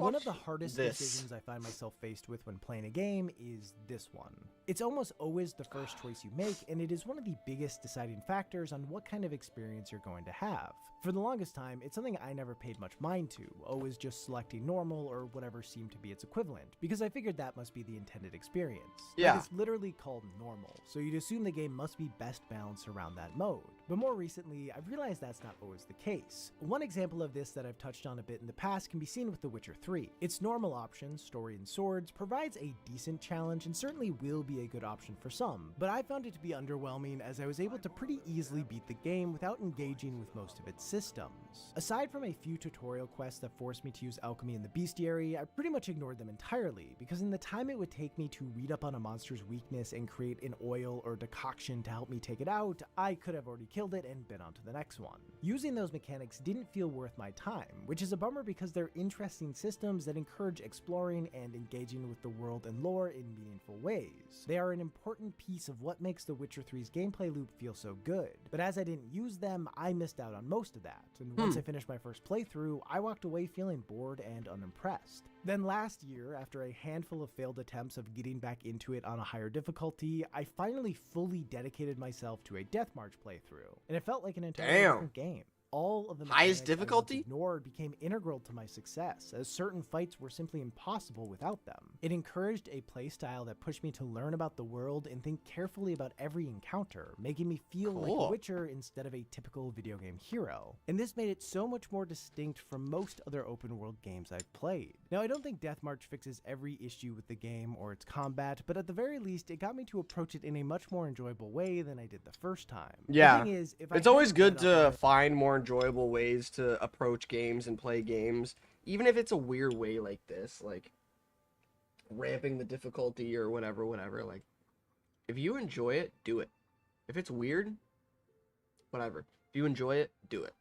One of the hardest decisions I find myself faced with when playing a game is this one. It's almost always the first choice you make, and it is one of the biggest deciding factors on what kind of experience you're going to have. For the longest time, it's something I never paid much mind to, always just selecting normal or whatever seemed to be its equivalent, because I figured that must be the intended experience. Yeah. Like, it's literally called normal, so you'd assume the game must be best balanced around that mode. But more recently, I've realized that's not always the case. One example of this that I've touched on a bit in the past can be seen with The Witcher 3. Its normal option, Story and Swords, provides a decent challenge and certainly will be a good option for some, but I found it to be underwhelming as I was able to pretty easily beat the game without engaging with most of its systems. Aside from a few tutorial quests that forced me to use alchemy in the bestiary, I pretty much ignored them entirely, because in the time it would take me to read up on a monster's weakness and create an oil or decoction to help me take it out, I could have already killed it and been on to the next one. Using those mechanics didn't feel worth my time, which is a bummer because they're interesting systems that encourage exploring and engaging with the world and lore in meaningful ways. They are an important piece of what makes The Witcher 3's gameplay loop feel so good, but as I didn't use them, I missed out on most of that, and once I finished my first playthrough, I walked away feeling bored and unimpressed. Then last year, after a handful of failed attempts of getting back into it on a higher difficulty, I finally fully dedicated myself to a Death March playthrough, and it felt like an entirely different game. All of the highest mechanics difficulty I once ignored became integral to my success, as certain fights were simply impossible without them. It encouraged a playstyle that pushed me to learn about the world and think carefully about every encounter, making me feel like a Witcher instead of a typical video game hero. And this made it so much more distinct from most other open world games I've played. Now, I don't think Death March fixes every issue with the game or its combat, but at the very least, it got me to approach it in a much more enjoyable way than I did the first time. Yeah, the thing is, if it's always good to find more enjoyable ways to approach games and play games, even if it's a weird way like this, like ramping the difficulty or whatever. Like, if you enjoy it, do it. If it's weird, whatever. If you enjoy it, do it.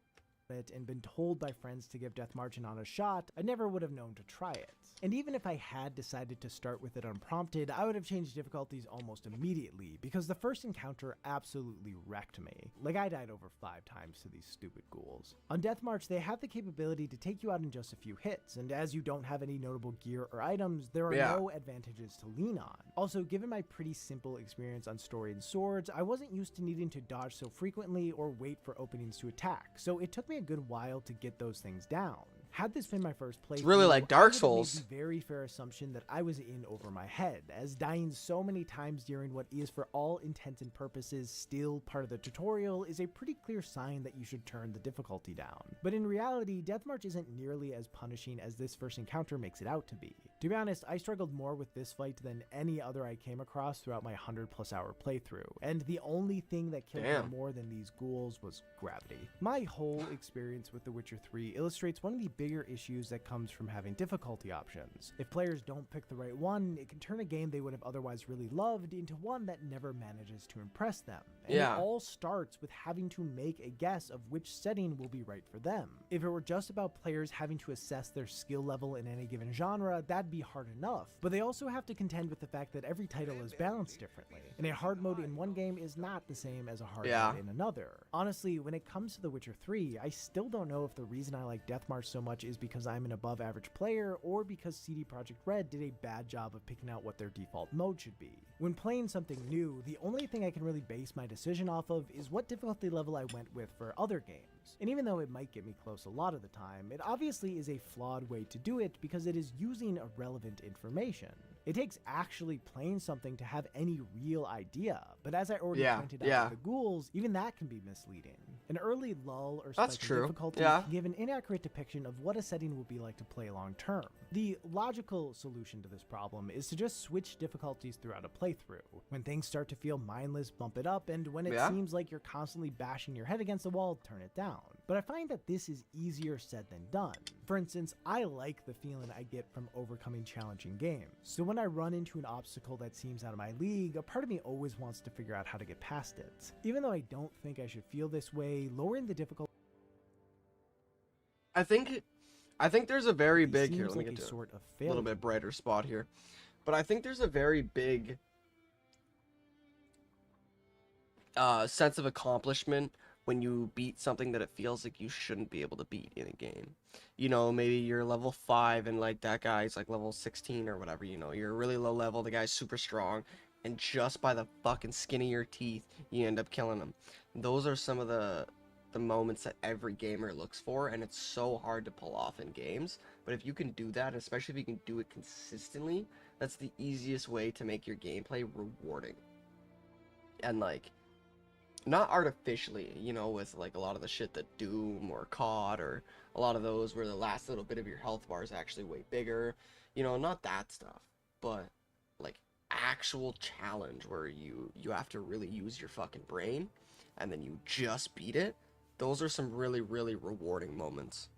And been told by friends to give Death March an honest shot, I never would have known to try it. And even if I had decided to start with it unprompted, I would have changed difficulties almost immediately, because the first encounter absolutely wrecked me. Like, I died over 5 times to these stupid ghouls. On Death March, they have the capability to take you out in just a few hits, and as you don't have any notable gear or items, there are no advantages to lean on. Also, given my pretty simple experience on Story and Swords, I wasn't used to needing to dodge so frequently or wait for openings to attack, so it took me a good while to get those things down. Had this been my first playthrough, it's really like Dark Souls. I would have made the very fair assumption that I was in over my head, as dying so many times during what is for all intents and purposes still part of the tutorial is a pretty clear sign that you should turn the difficulty down. But in reality, Death March isn't nearly as punishing as this first encounter makes it out to be. To be honest, I struggled more with this fight than any other I came across throughout my 100+ hour playthrough, and the only thing that killed me more than these ghouls was gravity. My whole experience with The Witcher 3 illustrates one of the bigger issues that comes from having difficulty options. If players don't pick the right one, it can turn a game they would have otherwise really loved into one that never manages to impress them. And it all starts with having to make a guess of which setting will be right for them. If it were just about players having to assess their skill level in any given genre, that'd be hard enough, but they also have to contend with the fact that every title is balanced differently, and a hard mode in one game is not the same as a hard mode in another. Honestly, when it comes to The Witcher 3, I still don't know if the reason I like Death March so much is because I'm an above average player or because CD Projekt Red did a bad job of picking out what their default mode should be. When playing something new, the only thing I can really base my decision off of is what difficulty level I went with for other games. And even though it might get me close a lot of the time, it obviously is a flawed way to do it because it is using irrelevant information. It takes actually playing something to have any real idea, but as I already pointed out with the ghouls, even that can be misleading. An early lull or spike in difficulty can give an inaccurate depiction of what a setting will be like to play long term. The logical solution to this problem is to just switch difficulties throughout a playthrough. When things start to feel mindless, bump it up, and when it seems like you're constantly bashing your head against the wall, turn it down. But I find that this is easier said than done. For instance, I like the feeling I get from overcoming challenging games, so when I run into an obstacle that seems out of my league, a part of me always wants to figure out how to get past it. Even though I don't think I should feel this way, lowering the difficulty I think there's a very big here. Let me like get to sort of a little bit brighter spot here, but I think there's a very big sense of accomplishment when you beat something that it feels like you shouldn't be able to beat in a game. Maybe you're level 5 and like that guy's like level 16 or whatever, you're really low level, the guy's super strong, and just by the fucking skin of your teeth, you end up killing him. Those are some of the moments that every gamer looks for, and it's so hard to pull off in games. But if you can do that, especially if you can do it consistently, that's the easiest way to make your gameplay rewarding. And like, not artificially, with like a lot of the shit that Doom or COD or a lot of those where the last little bit of your health bar is actually way bigger, not that stuff, but like actual challenge where you have to really use your fucking brain and then you just beat it. Those are some really, really rewarding moments.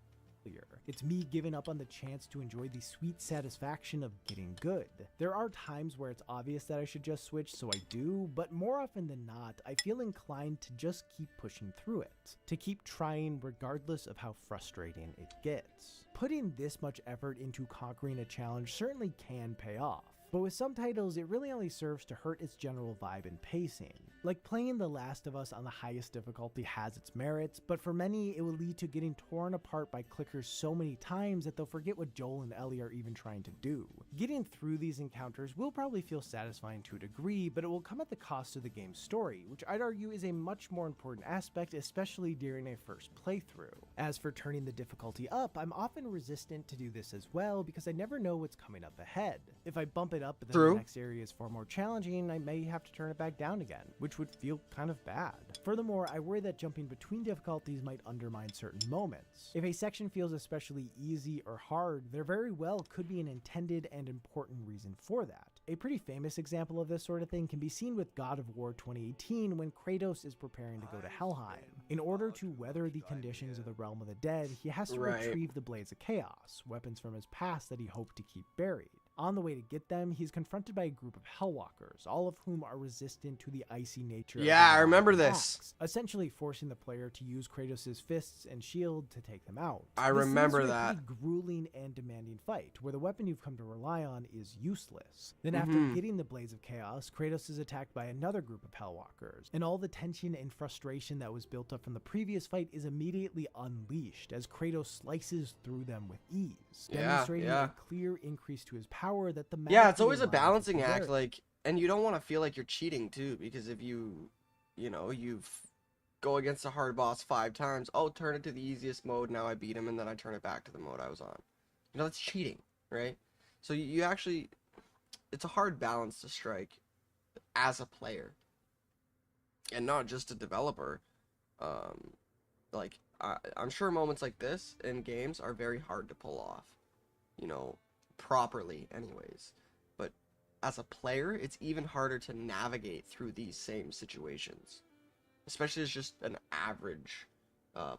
It's me giving up on the chance to enjoy the sweet satisfaction of getting good. There are times where it's obvious that I should just switch, so I do, but more often than not, I feel inclined to just keep pushing through it, to keep trying regardless of how frustrating it gets. Putting this much effort into conquering a challenge certainly can pay off, but with some titles, it really only serves to hurt its general vibe and pacing. Like playing The Last of Us on the highest difficulty has its merits, but for many, it will lead to getting torn apart by clickers so many times that they'll forget what Joel and Ellie are even trying to do. Getting through these encounters will probably feel satisfying to a degree, but it will come at the cost of the game's story, which I'd argue is a much more important aspect, especially during a first playthrough. As for turning the difficulty up, I'm often resistant to do this as well because I never know what's coming up ahead. If I bump it up but then the next area is far more challenging, I may have to turn it back down again, which would feel kind of bad. Furthermore, I worry that jumping between difficulties might undermine certain moments. If a section feels especially easy or hard, there very well could be an intended and important reason for that. A pretty famous example of this sort of thing can be seen with God of War 2018 when Kratos is preparing to go to Helheim. In order to weather the conditions of the Realm of the Dead, he has to retrieve the Blades of Chaos, weapons from his past that he hoped to keep buried. On the way to get them, he's confronted by a group of Hellwalkers, all of whom are resistant to the icy nature of the I remember this. axe, essentially forcing the player to use Kratos' fists and shield to take them out. I remember that. This is a pretty grueling and demanding fight, where the weapon you've come to rely on is useless. Then after getting the Blades of Chaos, Kratos is attacked by another group of Hellwalkers, and all the tension and frustration that was built up from the previous fight is immediately unleashed as Kratos slices through them with ease, demonstrating a clear increase to his power that the it's always a balancing act, like, and you don't want to feel like you're cheating too, because if you go against a hard boss 5 times, turn it to the easiest mode, now I beat him, and then I turn it back to the mode I was on. That's cheating, right? So you actually, it's a hard balance to strike as a player, and not just a developer. I'm sure moments like this in games are very hard to pull off, properly anyways, but as a player it's even harder to navigate through these same situations, especially as just an average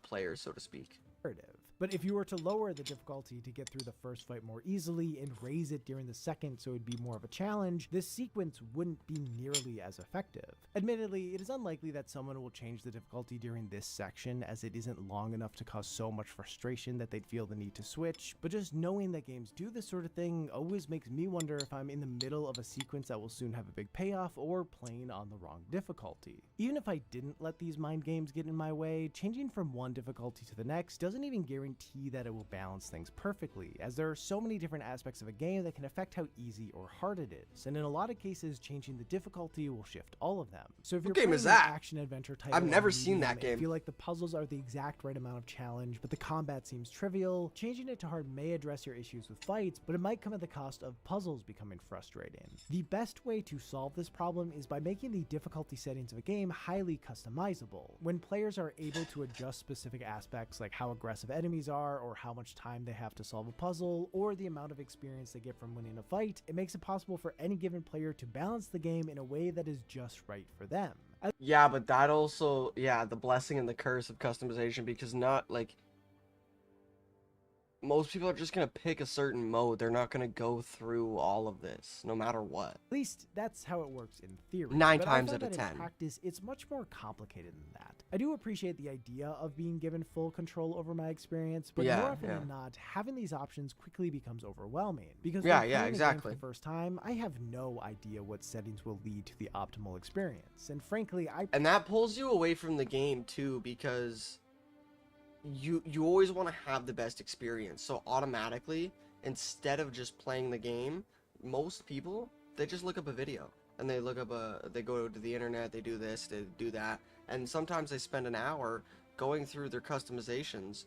player, so to speak. But if you were to lower the difficulty to get through the first fight more easily and raise it during the second so it'd be more of a challenge, this sequence wouldn't be nearly as effective. Admittedly, it is unlikely that someone will change the difficulty during this section, as it isn't long enough to cause so much frustration that they'd feel the need to switch, but just knowing that games do this sort of thing always makes me wonder if I'm in the middle of a sequence that will soon have a big payoff or playing on the wrong difficulty. Even if I didn't let these mind games get in my way, changing from one difficulty to the next doesn't even guarantee that it will balance things perfectly, as there are so many different aspects of a game that can affect how easy or hard it is, and in a lot of cases changing the difficulty will shift all of them. So if you're playing an action adventure title, I've never seen that game. I feel like the puzzles are the exact right amount of challenge, but the combat seems trivial, changing it to hard may address your issues with fights, but it might come at the cost of puzzles becoming frustrating. The best way to solve this problem is by making the difficulty settings of a game highly customizable. When players are able to adjust specific aspects like how aggressive enemies are, or how much time they have to solve a puzzle, or the amount of experience they get from winning a fight, it makes it possible for any given player to balance the game in a way that is just right for them. But that also, the blessing and the curse of customization, because not like most people are just gonna pick a certain mode. They're not gonna go through all of this, no matter what. At least that's how it works in theory. 9 times out of 10. In practice, it's much more complicated than that. I do appreciate the idea of being given full control over my experience, but Yeah, more often yeah. than not, having these options quickly becomes overwhelming. Because Yeah, when yeah, playing a game exactly. for the first time, I have no idea what settings will lead to the optimal experience. And frankly, And that pulls you away from the game too, because you always want to have the best experience. So automatically, instead of just playing the game, most people, they just look up a video and they go to the internet, they do this, they do that, and sometimes they spend an hour going through their customizations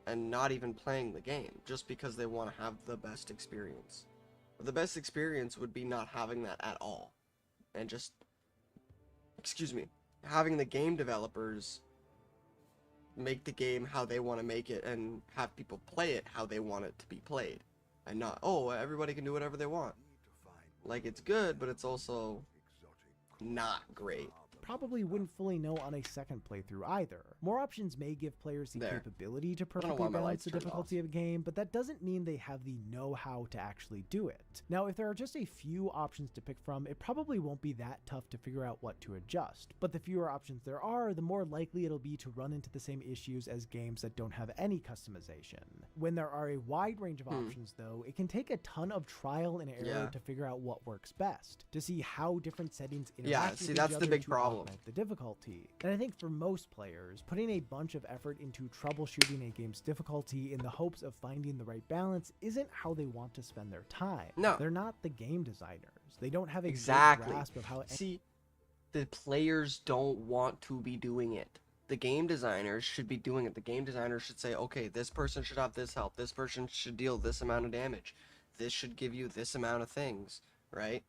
and not even playing the game just because they want to have the best experience. The best experience would be not having that at all, and just, excuse me, having the game developers make the game how they want to make it and have people play it how they want it to be played, and not, oh, everybody can do whatever they want. Like, it's good, but it's also not great. probably wouldn't fully know on a second playthrough either. More options may give players the There. capability to know why perfectly my balance lights the turned difficulty of a game, but that doesn't mean they have the know-how to actually do it. Now, if there are just a few options to pick from, it probably won't be that tough to figure out what to adjust. But the fewer options there are, the more likely it'll be to run into the same issues as games that don't have any customization. When there are a wide range of options, though, it can take a ton of trial and error Yeah. to figure out what works best, to see how different settings interact Yeah, with see, each that's the other big to problem. augment the difficulty. And I think for most players, putting a bunch of effort into troubleshooting a game's difficulty in the hopes of finding the right balance isn't how they want to spend their time. No. They're not the game designers. They don't have a Exactly. good grasp of how See, the players don't want to be doing it. The game designers should be doing it. The game designers should say, okay, this person should have this health. This person should deal this amount of damage. This should give you this amount of things, right?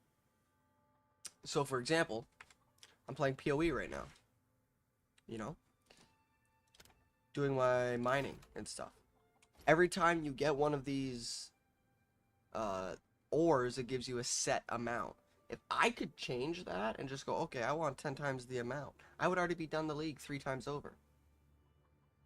So, for example, I'm playing PoE right now. You know? Doing my mining and stuff. Every time you get one of these ores, it gives you a set amount. If I could change that and just go, okay, I want 10 times the amount, I would already be done the league 3 times over.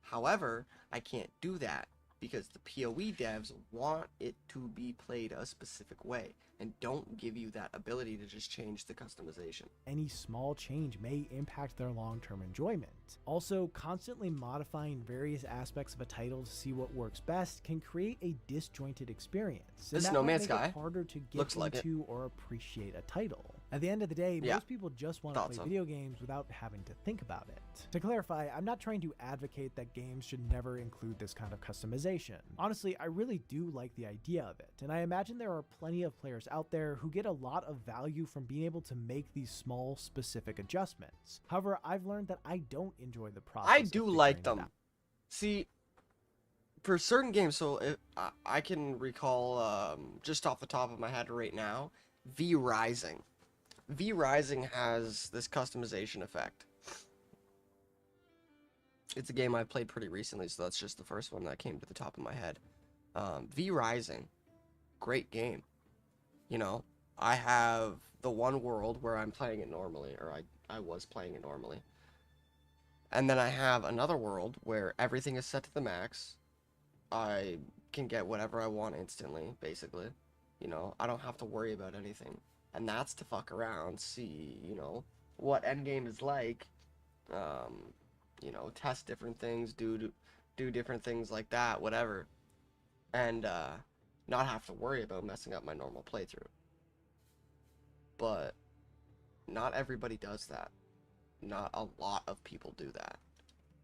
However, I can't do that because the PoE devs want it to be played a specific way and don't give you that ability to just change the customization. any small change may impact their long-term enjoyment. Also, constantly modifying various aspects of a title to see what works best can create a disjointed experience. This and that No might Man's make Sky it harder to get looks like it. into or appreciate a title. At the end of the day, Yeah, most people just want to thought play so. video games without having to think about it. To clarify, I'm not trying to advocate that games should never include this kind of customization. Honestly, I really do like the idea of it, and I imagine there are plenty of players out there who get a lot of value from being able to make these small, specific adjustments. However, I've learned that I don't enjoy the process. I of do figuring like it them. out. See, for certain games, so I can recall just off the top of my head right now, V Rising. V Rising has this customization effect. It's a game I played pretty recently, so that's just the first one that came to the top of my head. V Rising, great game. You know, I have the one world where I'm playing it normally, or I was playing it normally. And then I have another world where everything is set to the max. I can get whatever I want instantly, basically. You know, I don't have to worry about anything. And that's to fuck around, see, you know, what endgame is like. You know, test different things, do different things like that, whatever. And not have to worry about messing up my normal playthrough. But not everybody does that. Not a lot of people do that.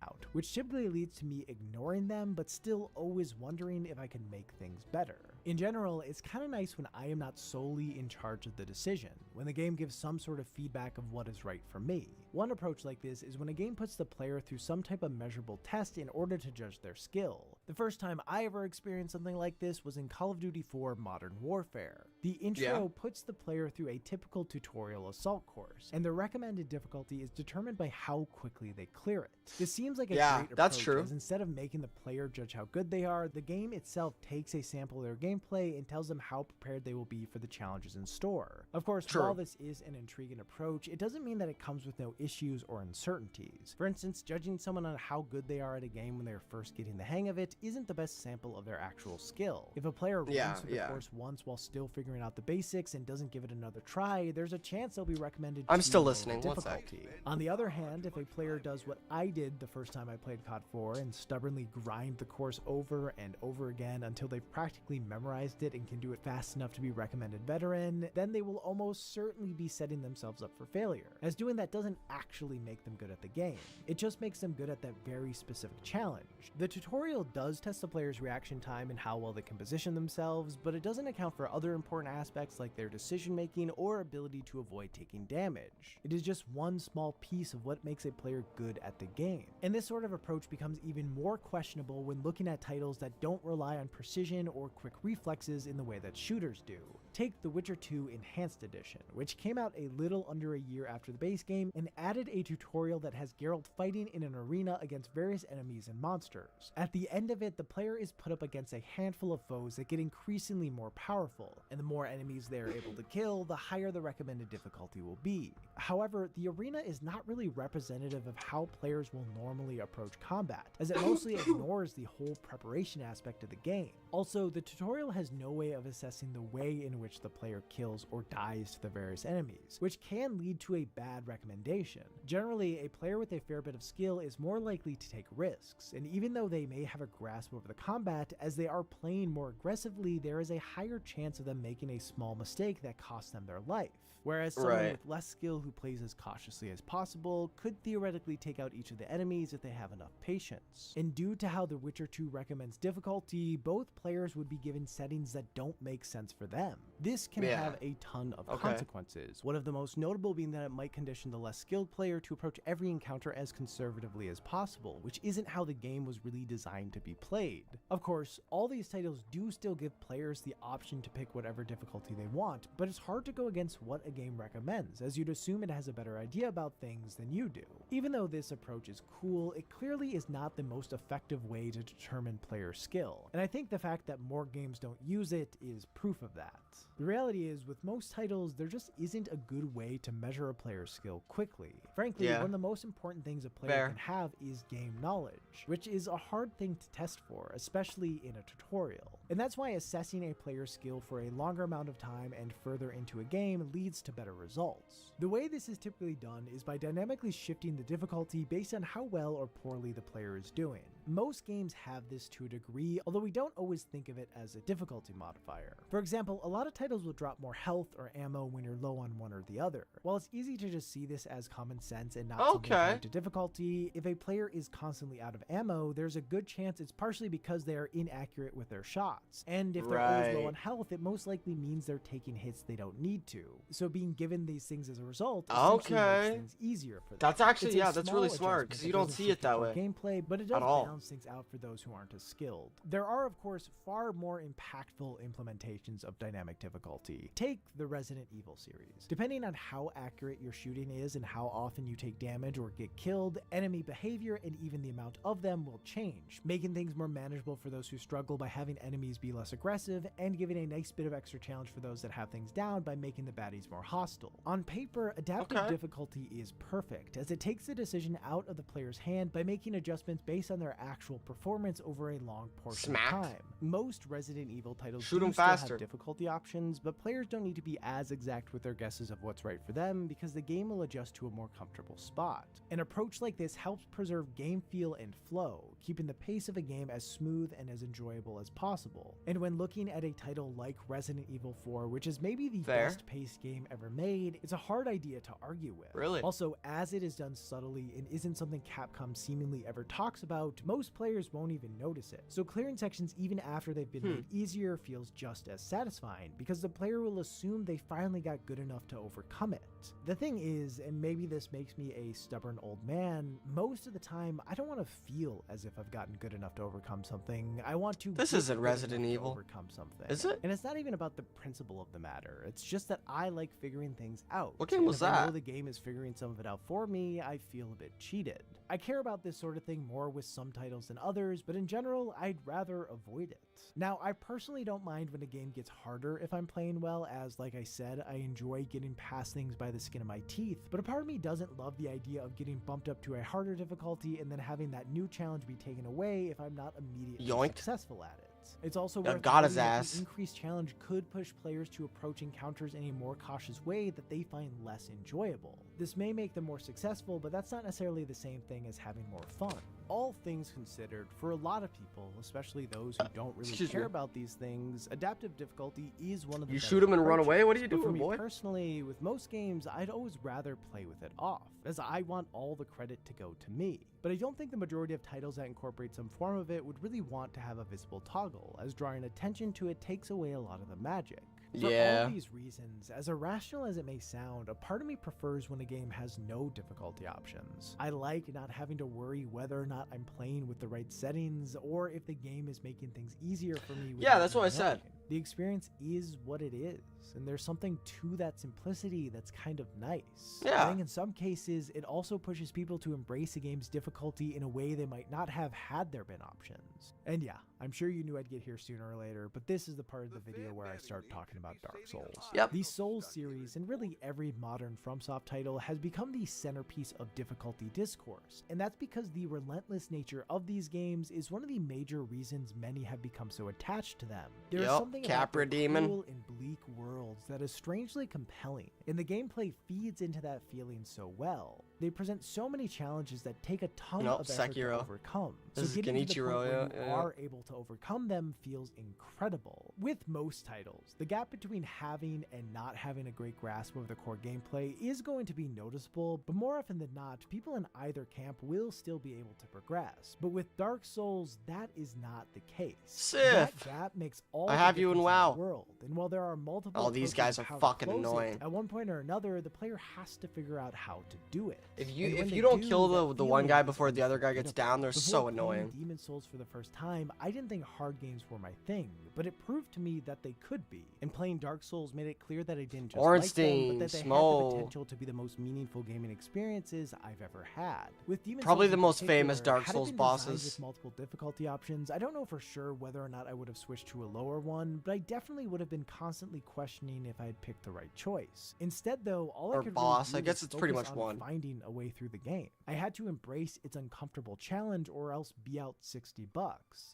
Out, which typically leads to me ignoring them, but still always wondering if I can make things better. In general, it's kind of nice when I am not solely in charge of the decision, when the game gives some sort of feedback of what is right for me. One approach like this is when a game puts the player through some type of measurable test in order to judge their skill. The first time I ever experienced something like this was in Call of Duty 4 Modern Warfare. The intro puts the player through a typical tutorial assault course, and the recommended difficulty is determined by how quickly they clear it. This seems like a great approach, that's true. as instead of making the player judge how good they are, the game itself takes a sample of their gameplay gameplay and tells them how prepared they will be for the challenges in store. Of course, True. while this is an intriguing approach, it doesn't mean that it comes with no issues or uncertainties. For instance, judging someone on how good they are at a game when they're first getting the hang of it isn't the best sample of their actual skill. If a player runs through the course once while still figuring out the basics and doesn't give it another try, there's a chance they'll be recommended I'm to still lower listening. One sec. difficulty. On the other hand, if a player does what I did the first time I played COD 4 and stubbornly grind the course over and over again until they've practically memorized it and can do it fast enough to be recommended veteran, then they will almost certainly be setting themselves up for failure, as doing that doesn't actually make them good at the game. It just makes them good at that very specific challenge. The tutorial does test the player's reaction time and how well they can position themselves, but it doesn't account for other important aspects like their decision making or ability to avoid taking damage. It is just one small piece of what makes a player good at the game. And this sort of approach becomes even more questionable when looking at titles that don't rely on precision or quick reflexes in the way that shooters do. Take The Witcher 2 Enhanced Edition, which came out a little under a year after the base game and added a tutorial that has Geralt fighting in an arena against various enemies and monsters. At the end of it, the player is put up against a handful of foes that get increasingly more powerful, and the more enemies they are able to kill, the higher the recommended difficulty will be. However, the arena is not really representative of how players will normally approach combat, as it mostly ignores the whole preparation aspect of the game. Also, the tutorial has no way of assessing the way in which the player kills or dies to the various enemies, which can lead to a bad recommendation. Generally, a player with a fair bit of skill is more likely to take risks, and even though they may have a grasp over the combat, as they are playing more aggressively, there is a higher chance of them making a small mistake that costs them their life. Whereas someone with less skill who plays as cautiously as possible could theoretically take out each of the enemies if they have enough patience. And due to how The Witcher 2 recommends difficulty, both players would be given settings that don't make sense for them. This can have a ton of consequences, one of the most notable being that it might condition the less skilled player to approach every encounter as conservatively as possible, which isn't how the game was really designed to be played. Of course, all these titles do still give players the option to pick whatever difficulty they want, but it's hard to go against what a game recommends, as you'd assume it has a better idea about things than you do. Even though this approach is cool, it clearly is not the most effective way to determine player skill, and I think the fact that more games don't use it is proof of that. The reality is, with most titles, there just isn't a good way to measure a player's skill quickly. Frankly, one of the most important things a player can have is game knowledge, which is a hard thing to test for, especially in a tutorial. And that's why assessing a player's skill for a longer amount of time and further into a game leads to better results. The way this is typically done is by dynamically shifting the difficulty based on how well or poorly the player is doing. Most games have this to a degree, although we don't always think of it as a difficulty modifier. For example, a lot of titles will drop more health or ammo when you're low on one or the other. While it's easy to just see this as common sense and not something tied to difficulty, if a player is constantly out of ammo, there's a good chance it's partially because they are inaccurate with their shots. And if they're always low on health, it most likely means they're taking hits they don't need to. So being given these things as a result essentially makes things easier for them. That's actually, that's really smart, because you don't see it that way gameplay, but it does balance things out for those who aren't as skilled. There are, of course, far more impactful implementations of dynamic difficulty. Take the Resident Evil series. Depending on how accurate your shooting is and how often you take damage or get killed, enemy behavior and even the amount of them will change, making things more manageable for those who struggle by having enemies be less aggressive, and giving a nice bit of extra challenge for those that have things down by making the baddies more hostile. On paper, adaptive difficulty is perfect, as it takes the decision out of the player's hand by making adjustments based on their actual performance over a long portion of time. Most Resident Evil titles do still have difficulty options, but players don't need to be as exact with their guesses of what's right for them, because the game will adjust to a more comfortable spot. An approach like this helps preserve game feel and flow, keeping the pace of a game as smooth and as enjoyable as possible. And when looking at a title like Resident Evil 4, which is maybe the best paced game ever made, it's a hard idea to argue with. Also, as it is done subtly and isn't something Capcom seemingly ever talks about, most players won't even notice it. So clearing sections even after they've been made easier feels just as satisfying, because the player will assume they finally got good enough to overcome it. The thing is, and maybe this makes me a stubborn old man, most of the time I don't want to feel as if I've gotten good enough to overcome something. I want to This isn't Resident Evil. Overcome something. Is it? And it's not even about the principle of the matter. It's just that I like figuring things out. What game was that? If I know the game is figuring some of it out for me, I feel a bit cheated. I care about this sort of thing more with some titles than others, but in general, I'd rather avoid it. Now, I personally don't mind when a game gets harder if I'm playing well, as like I said, I enjoy getting past things by the skin of my teeth, but a part of me doesn't love the idea of getting bumped up to a harder difficulty and then having that new challenge be taken away if I'm not immediately successful at it. It's also worth got his noting that ass. the increased challenge could push players to approach encounters in a more cautious way that they find less enjoyable. This may make them more successful, but that's not necessarily the same thing as having more fun. All things considered, for a lot of people, especially those who don't really care about these things, adaptive difficulty is one of the You shoot him and run away? What are you but doing, for me boy? Personally, with most games, I'd always rather play with it off, as I want all the credit to go to me. But I don't think the majority of titles that incorporate some form of it would really want to have a visible toggle, as drawing attention to it takes away a lot of the magic. For all these reasons, as irrational as it may sound, a part of me prefers when a game has no difficulty options. I like not having to worry whether or not I'm playing with the right settings, or if the game is making things easier for me. Yeah, that's what I said. The experience is what it is, and there's something to that simplicity that's kind of nice. Yeah. I think in some cases, it also pushes people to embrace a game's difficulty in a way they might not have had there been options. And yeah, I'm sure you knew I'd get here sooner or later, but this is the part of the video where I start talking about Dark Souls. Yep. The Souls series, and really every modern FromSoft title, has become the centerpiece of difficulty discourse, and that's because the relentless nature of these games is one of the major reasons many have become so attached to them. There's something about the cruel and bleak worlds that is strangely compelling, and the gameplay feeds into that feeling so well. They present so many challenges that take a ton of effort to overcome. So getting to the point where you are able to overcome them feels incredible. With most titles, the gap between having and not having a great grasp of the core gameplay is going to be noticeable, but more often than not, people in either camp will still be able to progress. But with Dark Souls, that is not the case. That gap makes all the difference in the world, and while there are multiple these guys are fucking annoying. At one point or another, the player has to figure out how to do it. If you don't kill the one guy before the other guy gets down, they're so annoying. Demon Souls for the first time, I didn't think hard games were my thing, but it proved to me that they could be. And playing Dark Souls made it clear that I didn't just like them, but that they had the potential to be the most meaningful gaming experiences I've ever had. With Demon Probably Souls the most famous Dark Souls bosses. With multiple difficulty options, I don't know for sure whether or not I would have switched to a lower one, but I definitely would have been constantly questioning if I had picked the right choice. Instead, though, all I could really do I guess it's pretty much one. Finding a way through the game. I had to embrace its uncomfortable challenge or else be out $60.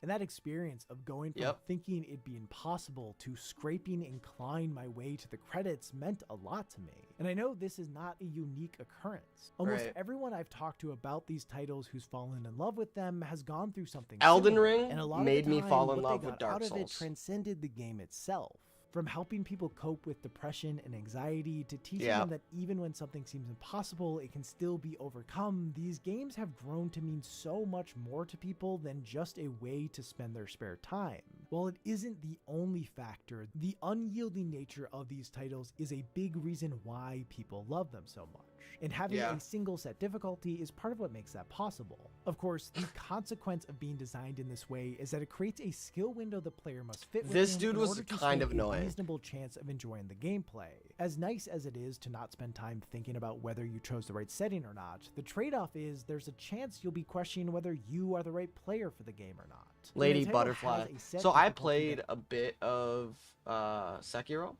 And that experience of going from thinking it'd be impossible to scraping and clawing my way to the credits meant a lot to me. And I know this is not a unique occurrence. Almost everyone I've talked to about these titles who's fallen in love with them has gone through something Elden similar. Ring And a lot made of the me fall time, in what love they with got Dark out of it Souls. transcended the game itself. From helping people cope with depression and anxiety to teaching them that even when something seems impossible, it can still be overcome, these games have grown to mean so much more to people than just a way to spend their spare time. While it isn't the only factor, the unyielding nature of these titles is a big reason why people love them so much. And having a single set difficulty is part of what makes that possible. Of course, the consequence of being designed in this way is that it creates a skill window the player must fit within. This dude was kind of annoying. A reasonable chance of enjoying the gameplay. As nice as it is to not spend time thinking about whether you chose the right setting or not, the trade-off is there's a chance you'll be questioning whether you are the right player for the game or not. Lady Butterfly. So I played a bit of Sekiro.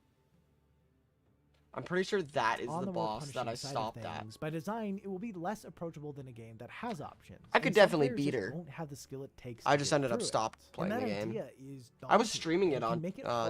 I'm pretty sure that is the boss that I stopped at. By design, it will be less approachable than a game that has options. I could definitely beat her. Won't have the skill it takes I just ended up stopped playing the game. I was streaming it on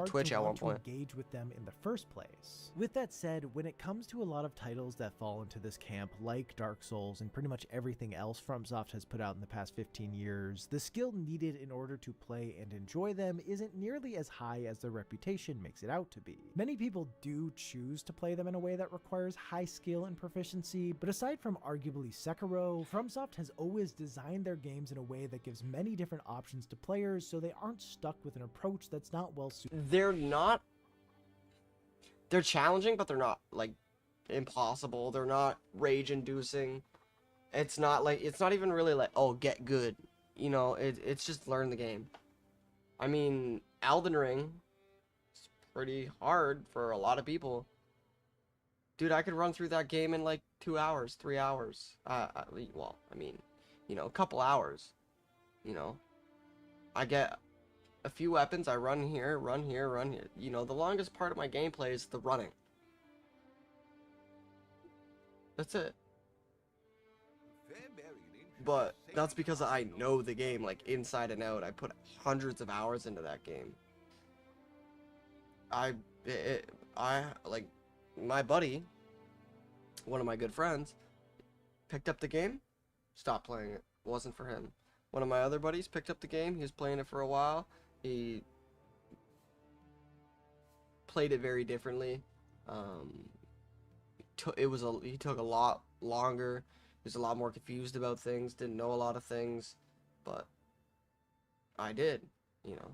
Twitch at one point. Engage with them in the first place. With that said, when it comes to a lot of titles that fall into this camp, like Dark Souls and pretty much everything else FromSoft has put out in the past 15 years, the skill needed in order to play and enjoy them isn't nearly as high as their reputation makes it out to be. Many people do choose to play them in a way that requires high skill and proficiency, but aside from arguably Sekiro, FromSoft has always designed their games in a way that gives many different options to players so they aren't stuck with an approach that's not well suited. They're challenging, but they're not like impossible. They're not rage inducing. It's not even really like, oh, get good. You know, it's just learn the game. I mean, Elden Ring is pretty hard for a lot of people. Dude, I could run through that game in like 2 hours, 3 hours. Well, I mean, you know, a couple hours. You know, I get a few weapons. I run here, run here, run here. You know, the longest part of my gameplay is the running. That's it. But that's because I know the game like inside and out. I put hundreds of hours into that game. I like my buddy, one of my good friends, picked up the game, stopped playing it. Wasn't for him. One of my other buddies picked up the game. He was playing it for a while. He played it very differently. He took a lot longer. He was a lot more confused about things. Didn't know a lot of things, but I did. You know,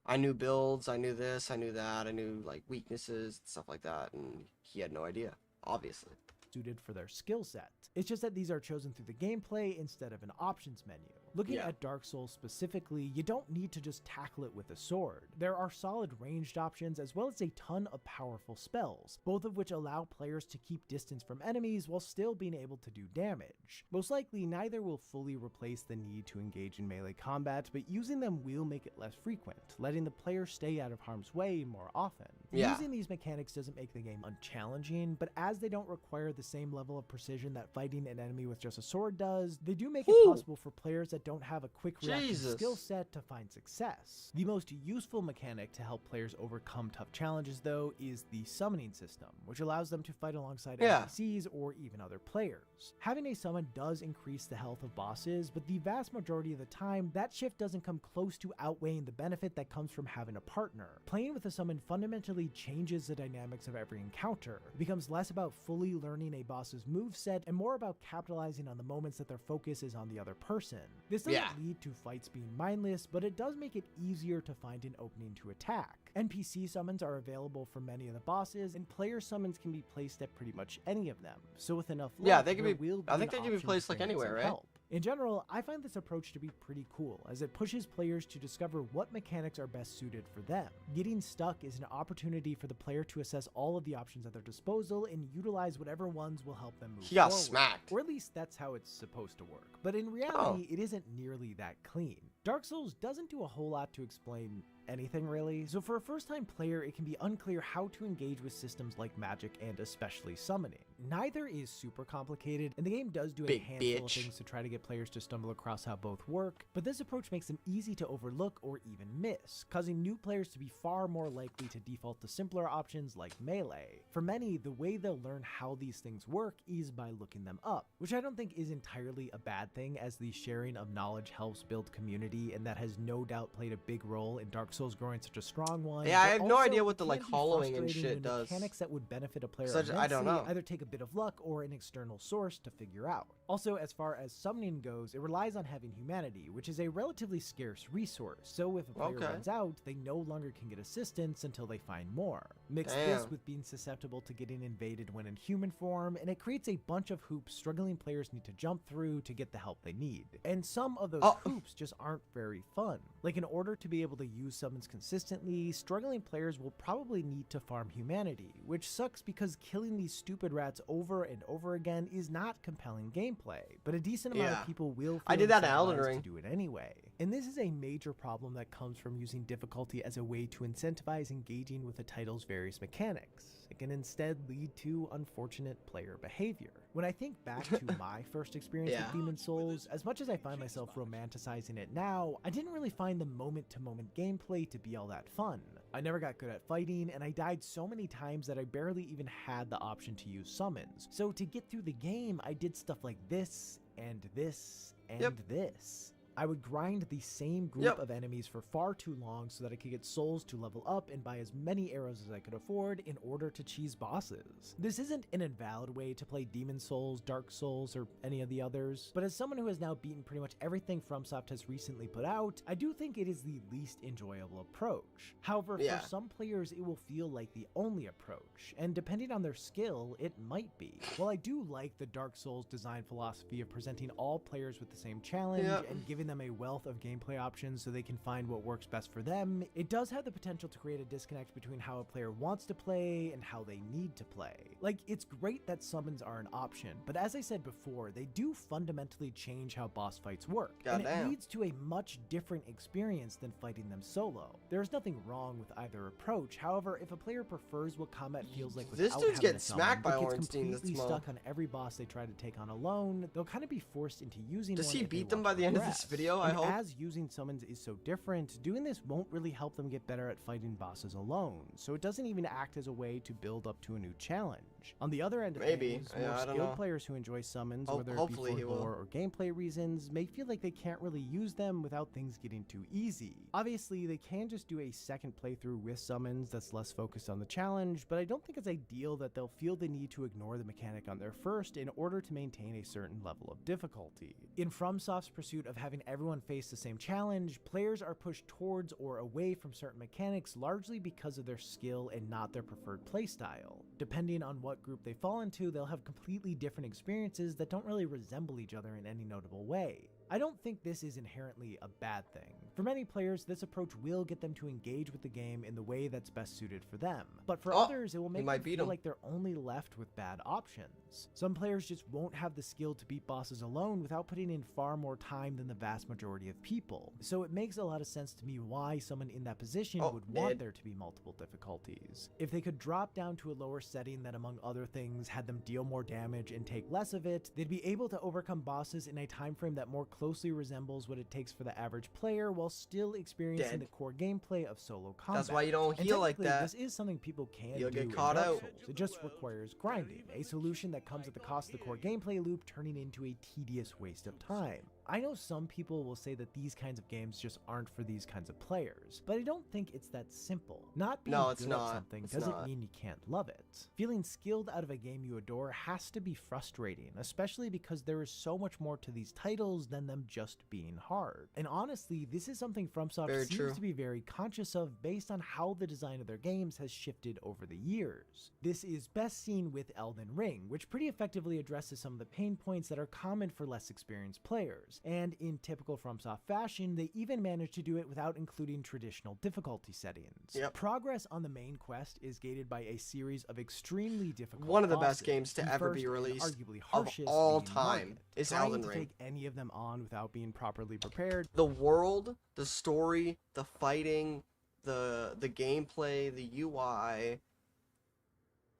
I knew builds. I knew this. I knew that. I knew like weaknesses, stuff like that, and he had no idea. Obviously. Suited for their skill set. It's just that these are chosen through the gameplay instead of an options menu. Looking at Dark Souls specifically, you don't need to just tackle it with a sword. There are solid ranged options as well as a ton of powerful spells, both of which allow players to keep distance from enemies while still being able to do damage. Most likely, neither will fully replace the need to engage in melee combat, but using them will make it less frequent, letting the player stay out of harm's way more often. Using these mechanics doesn't make the game unchallenging, but as they don't require the same level of precision that fighting an enemy with just a sword does, they do make it possible for players that don't have a quick reaction skill set to find success. The most useful mechanic to help players overcome tough challenges, though, is the summoning system, which allows them to fight alongside NPCs or even other players. Having a summon does increase the health of bosses, but the vast majority of the time, that shift doesn't come close to outweighing the benefit that comes from having a partner. Playing with a summon fundamentally changes the dynamics of every encounter. It becomes less about fully learning a boss's moveset and more about capitalizing on the moments that their focus is on the other person. This doesn't lead to fights being mindless, but it does make it easier to find an opening to attack. NPC summons are available for many of the bosses, and player summons can be placed at pretty much any of them. So with enough luck, they can be. I think they can be placed like anywhere, right? In general, I find this approach to be pretty cool, as it pushes players to discover what mechanics are best suited for them. Getting stuck is an opportunity for the player to assess all of the options at their disposal and utilize whatever ones will help them move forward. He got smacked. Or at least that's how it's supposed to work. But in reality, it isn't nearly that clean. Dark Souls doesn't do a whole lot to explain anything really, so for a first-time player it can be unclear how to engage with systems like magic and especially summoning. Neither is super complicated, and the game does do a handful of things to try to get players to stumble across how both work, but this approach makes them easy to overlook or even miss, causing new players to be far more likely to default to simpler options like melee. For many, the way they'll learn how these things work is by looking them up, which I don't think is entirely a bad thing, as the sharing of knowledge helps build community, and that has no doubt played a big role in Dark Souls growing such a strong one. Yeah, I have no idea what the like hollowing and shit does. Mechanics that would benefit a player I don't know. either take a bit of luck or an external source to figure out. Also, as far as summoning goes, it relies on having humanity, which is a relatively scarce resource. So if a player runs out, they no longer can get assistance until they find more. Mix this with being susceptible to getting invaded when in human form, and it creates a bunch of hoops struggling players need to jump through to get the help they need. And some of those hoops just aren't very fun. Like, in order to be able to use summons consistently, struggling players will probably need to farm humanity, which sucks because killing these stupid rats over and over again is not compelling gameplay, but a decent amount of people will feel incentivized to do it anyway. And this is a major problem that comes from using difficulty as a way to incentivize engaging with a title's various mechanics. It can instead lead to unfortunate player behavior. When I think back to my first experience with Demon's Souls, as much as I find myself romanticizing it now, I didn't really find the moment-to-moment gameplay to be all that fun. I never got good at fighting, and I died so many times that I barely even had the option to use summons. So to get through the game, I did stuff like this, and this, and this. I would grind the same group of enemies for far too long so that I could get souls to level up and buy as many arrows as I could afford in order to cheese bosses. This isn't an invalid way to play Demon's Souls, Dark Souls, or any of the others, but as someone who has now beaten pretty much everything FromSoft has recently put out, I do think it is the least enjoyable approach. However, for some players it will feel like the only approach, and depending on their skill, it might be. While I do like the Dark Souls design philosophy of presenting all players with the same challenge and giving giving them a wealth of gameplay options so they can find what works best for them, it does have the potential to create a disconnect between how a player wants to play and how they need to play. Like, it's great that summons are an option, but as I said before, they do fundamentally change how boss fights work, and it leads to a much different experience than fighting them solo. There's nothing wrong with either approach. However, if a player prefers what combat feels like without this dude's having getting a summon, smacked by but gets Ornstein this completely month. stuck on every boss they try to take on alone, they'll kind of be forced into using Does one he if they beat them want by to the end of this progress. video, I And hope? as using summons is so different, doing this won't really help them get better at fighting bosses alone, so it doesn't even act as a way to build up to a new challenge. On the other end of things, Yeah, more I don't skilled know. players who enjoy summons, whether it be hopefully for he will. lore or gameplay reasons, may feel like they can't really use them without things getting too easy. Obviously, they can just do a second playthrough with summons that's less focused on the challenge, but I don't think it's ideal that they'll feel the need to ignore the mechanic on their first in order to maintain a certain level of difficulty. In FromSoft's pursuit of having everyone face the same challenge, players are pushed towards or away from certain mechanics largely because of their skill and not their preferred playstyle. Depending on what group they fall into, they'll have completely different experiences that don't really resemble each other in any notable way. I don't think this is inherently a bad thing. For many players, this approach will get them to engage with the game in the way that's best suited for them. But for others, it will make them feel like they're only left with bad options. Some players just won't have the skill to beat bosses alone without putting in far more time than the vast majority of people. So it makes a lot of sense to me why someone in that position would want there to be multiple difficulties. If they could drop down to a lower setting that, among other things, had them deal more damage and take less of it, they'd be able to overcome bosses in a time frame that more closely resembles what it takes for the average player while still experiencing the core gameplay of solo combat. That's why you don't heal like that. This is something people can You'll do get in caught Dark out. Souls. It just requires grinding, a solution that comes at the cost of the core gameplay loop, turning into a tedious waste of time. I know some people will say that these kinds of games just aren't for these kinds of players, but I don't think it's that simple. Not being good at something doesn't mean you can't love it. Feeling skilled out of a game you adore has to be frustrating, especially because there is so much more to these titles than them just being hard. And honestly, this is something FromSoft seems to be very conscious of based on how the design of their games has shifted over the years. This is best seen with Elden Ring, which pretty effectively addresses some of the pain points that are common for less experienced players. And in typical FromSoft fashion, they even managed to do it without including traditional difficulty settings. Progress on the main quest is gated by a series of extremely difficult One of the bosses. best games to ever be released of of all time is Elden Ring. Trying to take any of them on without being properly prepared. The world, the story, the fighting, the gameplay, the UI,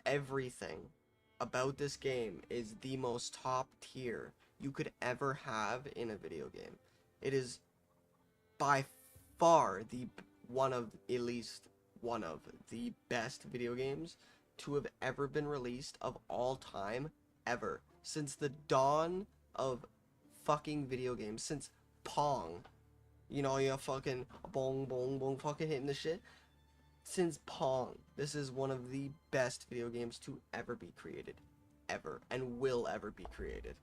everything about this game is the most top tier you could ever have in a video game. It is by far at least one of the best video games to have ever been released of all time, ever. Since the dawn of fucking video games, since Pong. You know, you're fucking bong bong bong fucking hitting the shit. Since Pong, this is one of the best video games to ever be created. Ever. And will ever be created.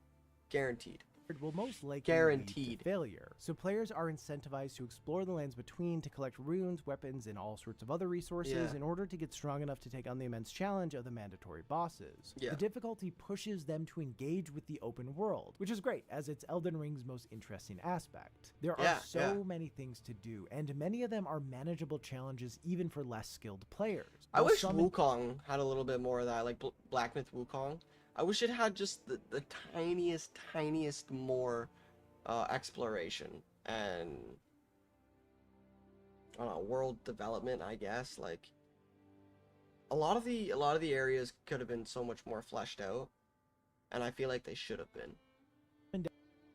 Guaranteed. Will most likely lead to failure. So players are incentivized to explore the lands between to collect runes, weapons, and all sorts of other resources in order to get strong enough to take on the immense challenge of the mandatory bosses. The difficulty pushes them to engage with the open world, which is great, as it's Elden Ring's most interesting aspect. There are so many things to do, and many of them are manageable challenges even for less skilled players. I wish Wukong had a little bit more of that, like Black Myth Wukong. I wish it had just the tiniest more exploration and I don't know, world development, I guess. Like a lot of the areas could have been so much more fleshed out, and I feel like they should have been.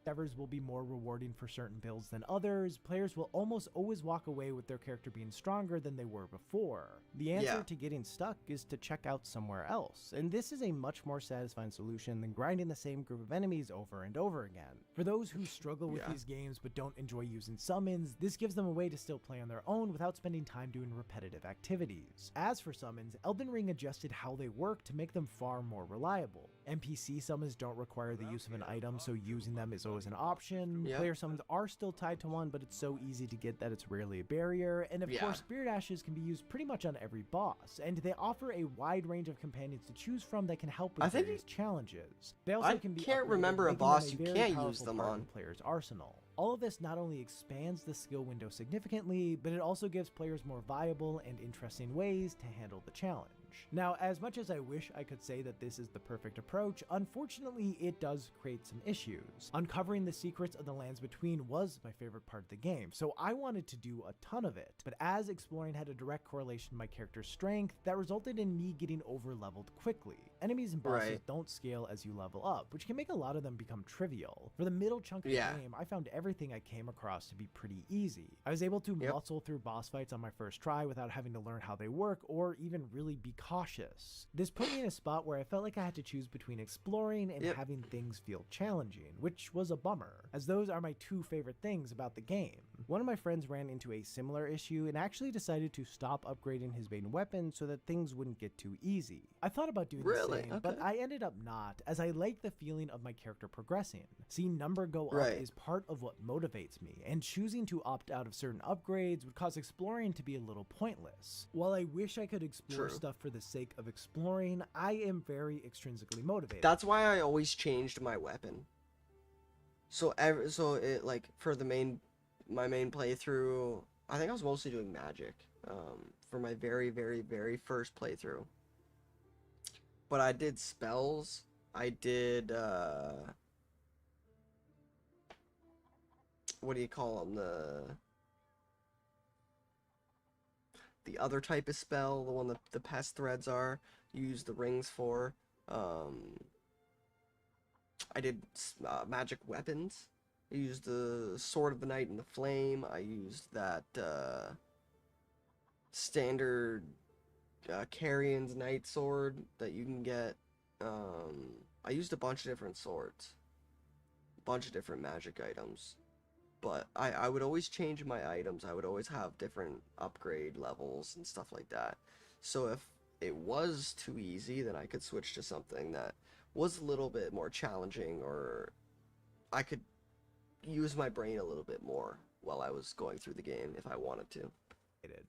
Endeavors will be more rewarding for certain builds than others. Players will almost always walk away with their character being stronger than they were before. The answer to getting stuck is to check out somewhere else, and this is a much more satisfying solution than grinding the same group of enemies over and over again. For those who struggle with these games but don't enjoy using summons, this gives them a way to still play on their own without spending time doing repetitive activities. As for summons, Elden Ring adjusted how they work to make them far more reliable. NPC summons don't require the use of an item, so using them is always an option. Player summons are still tied to one, but it's so easy to get that it's rarely a barrier. And of course, Spirit Ashes can be used pretty much on every boss, and they offer a wide range of companions to choose from that can help with various challenges. They also can be can't remember a boss you can't use them on. Player's arsenal. All of this not only expands the skill window significantly, but it also gives players more viable and interesting ways to handle the challenge. Now, as much as I wish I could say that this is the perfect approach, unfortunately it does create some issues. Uncovering the secrets of the lands between was my favorite part of the game, so I wanted to do a ton of it, but as exploring had a direct correlation to my character's strength, that resulted in me getting over-leveled quickly. Enemies and bosses don't scale as you level up, which can make a lot of them become trivial. For the middle chunk of the game, I found everything I came across to be pretty easy. I was able to muscle through boss fights on my first try without having to learn how they work or even really be cautious. This put me in a spot where I felt like I had to choose between exploring and having things feel challenging, which was a bummer, as those are my two favorite things about the game. One of my friends ran into a similar issue and actually decided to stop upgrading his main weapon so that things wouldn't get too easy. I thought about doing the same, but I ended up not, as I like the feeling of my character progressing. Seeing number go up is part of what motivates me, and choosing to opt out of certain upgrades would cause exploring to be a little pointless. While I wish I could explore stuff for the sake of exploring, I am very extrinsically motivated. That's why I always changed my weapon. So it, like, for my main playthrough, I think I was mostly doing magic for my very, very, very first playthrough. But I did spells. I did what do you call them? The other type of spell, the one that the pest threads are, you use the rings for. I did magic weapons. I used the Sword of the Night and the Flame. I used that standard Carrion's Night Sword that you can get. I used a bunch of different swords. A bunch of different magic items. But I would always change my items. I would always have different upgrade levels and stuff like that. So if it was too easy, then I could switch to something that was a little bit more challenging, or I could use my brain a little bit more while I was going through the game if I wanted to.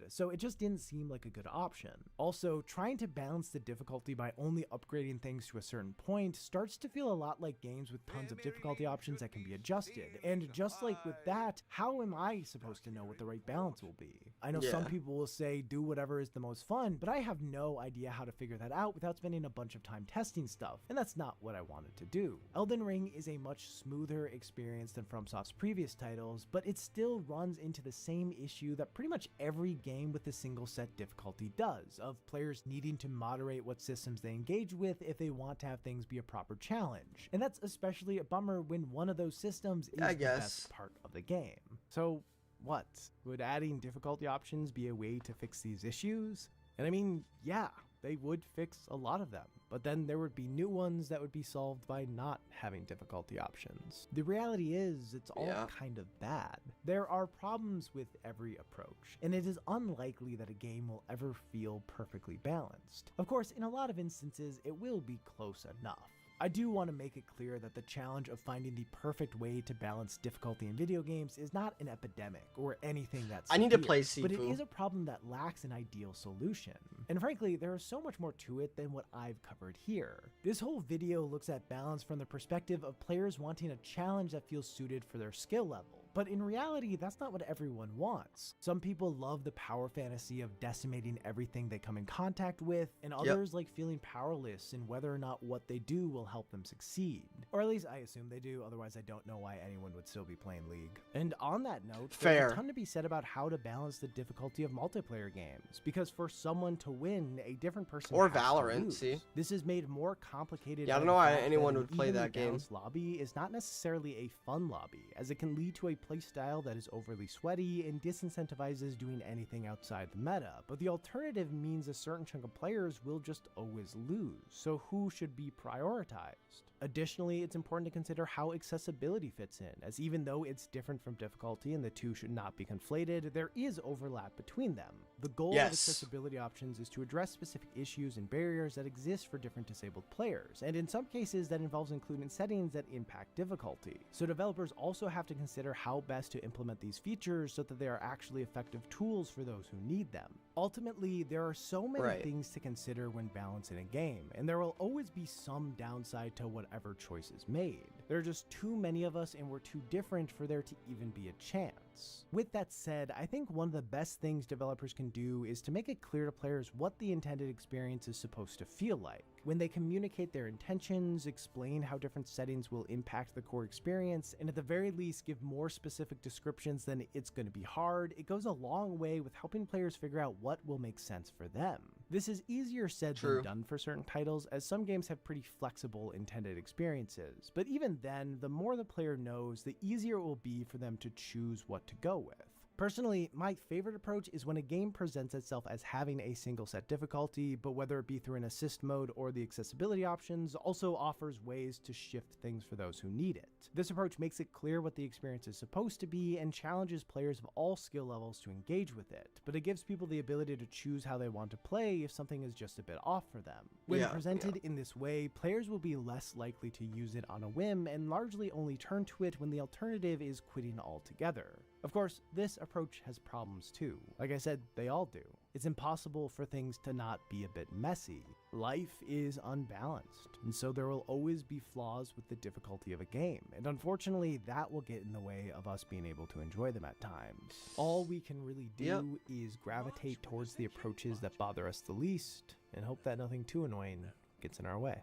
So it just didn't seem like a good option. Also, trying to balance the difficulty by only upgrading things to a certain point starts to feel a lot like games with tons of difficulty options that can be adjusted. And just like with that, how am I supposed to know what the right balance will be? I know some people will say do whatever is the most fun, but I have no idea how to figure that out without spending a bunch of time testing stuff, and that's not what I wanted to do. Elden Ring is a much smoother experience than FromSoft's previous titles, but it still runs into the same issue that pretty much every game with a single set difficulty does, of players needing to moderate what systems they engage with if they want to have things be a proper challenge. And that's especially a bummer when one of those systems is the best part of the game. So what? Would adding difficulty options be a way to fix these issues? And I mean, yeah, they would fix a lot of them, but then there would be new ones that would be solved by not having difficulty options. The reality is, it's all kind of bad. There are problems with every approach, and it is unlikely that a game will ever feel perfectly balanced. Of course, in a lot of instances, it will be close enough. I do want to make it clear that the challenge of finding the perfect way to balance difficulty in video games is not an epidemic or anything that's I need to play Sifu. But it is a problem that lacks an ideal solution. And frankly, there is so much more to it than what I've covered here. This whole video looks at balance from the perspective of players wanting a challenge that feels suited for their skill level. But in reality, that's not what everyone wants. Some people love the power fantasy of decimating everything they come in contact with, and others like feeling powerless in whether or not what they do will help them succeed. Or at least I assume they do, otherwise I don't know why anyone would still be playing League. And on that note, there's a ton to be said about how to balance the difficulty of multiplayer games, because for someone to win, a different person or has Valorant, to lose. See? This is made more complicated. Yeah, I don't know why anyone would play that game. Lobby is not necessarily a fun lobby, as it can lead to a playstyle that is overly sweaty and disincentivizes doing anything outside the meta, but the alternative means a certain chunk of players will just always lose, so who should be prioritized? Additionally, it's important to consider how accessibility fits in, as even though it's different from difficulty and the two should not be conflated, there is overlap between them. The goal of accessibility options is to address specific issues and barriers that exist for different disabled players, and in some cases that involves including settings that impact difficulty. So developers also have to consider how best to implement these features so that they are actually effective tools for those who need them. Ultimately, there are so many Right. things to consider when balancing a game, and there will always be some downside to whatever choice is made. There are just too many of us and we're too different for there to even be a chance. With that said, I think one of the best things developers can do is to make it clear to players what the intended experience is supposed to feel like. When they communicate their intentions, explain how different settings will impact the core experience, and at the very least give more specific descriptions than "it's going to be hard," it goes a long way with helping players figure out what will make sense for them. This is easier said True. than done for certain titles, as some games have pretty flexible intended experiences, but even then, the more the player knows, the easier it will be for them to choose what to go with. Personally, my favorite approach is when a game presents itself as having a single set difficulty, but whether it be through an assist mode or the accessibility options, also offers ways to shift things for those who need it. This approach makes it clear what the experience is supposed to be and challenges players of all skill levels to engage with it, but it gives people the ability to choose how they want to play if something is just a bit off for them. When presented in this way, players will be less likely to use it on a whim and largely only turn to it when the alternative is quitting altogether. Of course, this approach has problems too. Like I said, they all do. It's impossible for things to not be a bit messy. Life is unbalanced, and so there will always be flaws with the difficulty of a game, and unfortunately that will get in the way of us being able to enjoy them at times. All we can really do is gravitate towards the approaches that bother us the least, and hope that nothing too annoying gets in our way.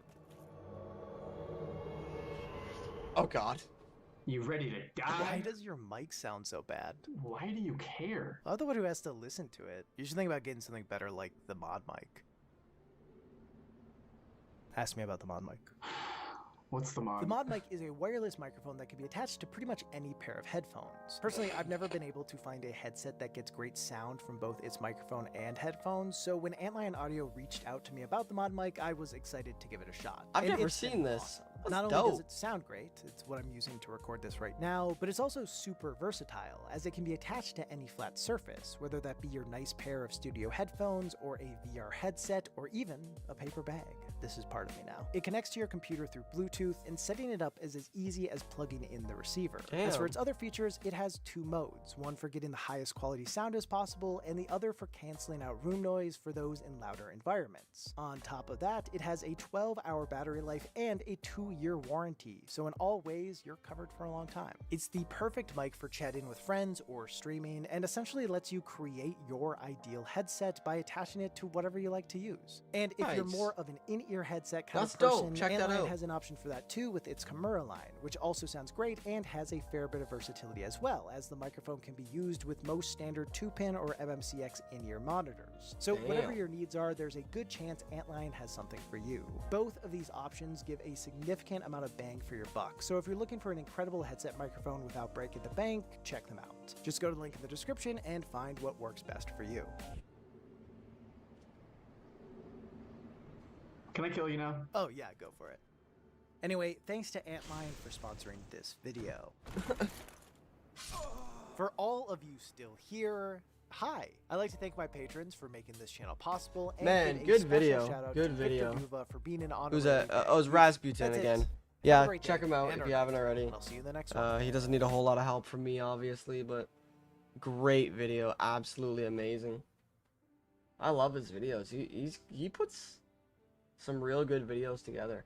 Oh God. You ready to die? Why does your mic sound so bad? Why do you care? I'm the one who has to listen to it. You should think about getting something better like the mod mic. Ask me about the mod mic. What's the mod? The mod mic is a wireless microphone that can be attached to pretty much any pair of headphones. Personally, I've never been able to find a headset that gets great sound from both its microphone and headphones, so when Antlion Audio reached out to me about the mod mic, I was excited to give it a shot. I've And never it's been seen this. awesome. That's Not only dope. does it sound great, it's what I'm using to record this right now, but it's also super versatile, as it can be attached to any flat surface, whether that be your nice pair of studio headphones, or a VR headset, or even a paper bag. This is part of me now. It connects to your computer through Bluetooth, and setting it up is as easy as plugging in the receiver. As for Damn. its other features, it has two modes, one for getting the highest quality sound as possible, and the other for canceling out room noise for those in louder environments. On top of that, it has a 12-hour battery life and a 2-year warranty, so in all ways, you're covered for a long time. It's the perfect mic for chatting with friends or streaming, and essentially lets you create your ideal headset by attaching it to whatever you like to use. And if you're Nice. more of an in-ear headset kind That's of person, dope. Check that Antlion out. has an option for that too with its Kimura line, which also sounds great and has a fair bit of versatility as well, as the microphone can be used with most standard 2-pin or MMCX in-ear monitors. So whatever Damn. your needs are, there's a good chance Antlion has something for you. Both of these options give a significant amount of bang for your buck, so if you're looking for an incredible headset microphone without breaking the bank, check them out. Just go to the link in the description and find what works best for you. Can I kill you now? Oh yeah, go for it. Anyway, thanks to Antlion for sponsoring this video. For all of you still here, hi. I'd like to thank my patrons for making this channel possible. And Man, give a good special video. shout out Good to video. Victor Duva for being an honorary Who's that? guest. Oh, it's Rasputin That's it. again. Have a Yeah, great check day, him out and if our you haven't night, already. and I'll see you in the next one. He doesn't need a whole lot of help from me, obviously, but great video. Absolutely amazing. I love his videos. He puts some real good videos together.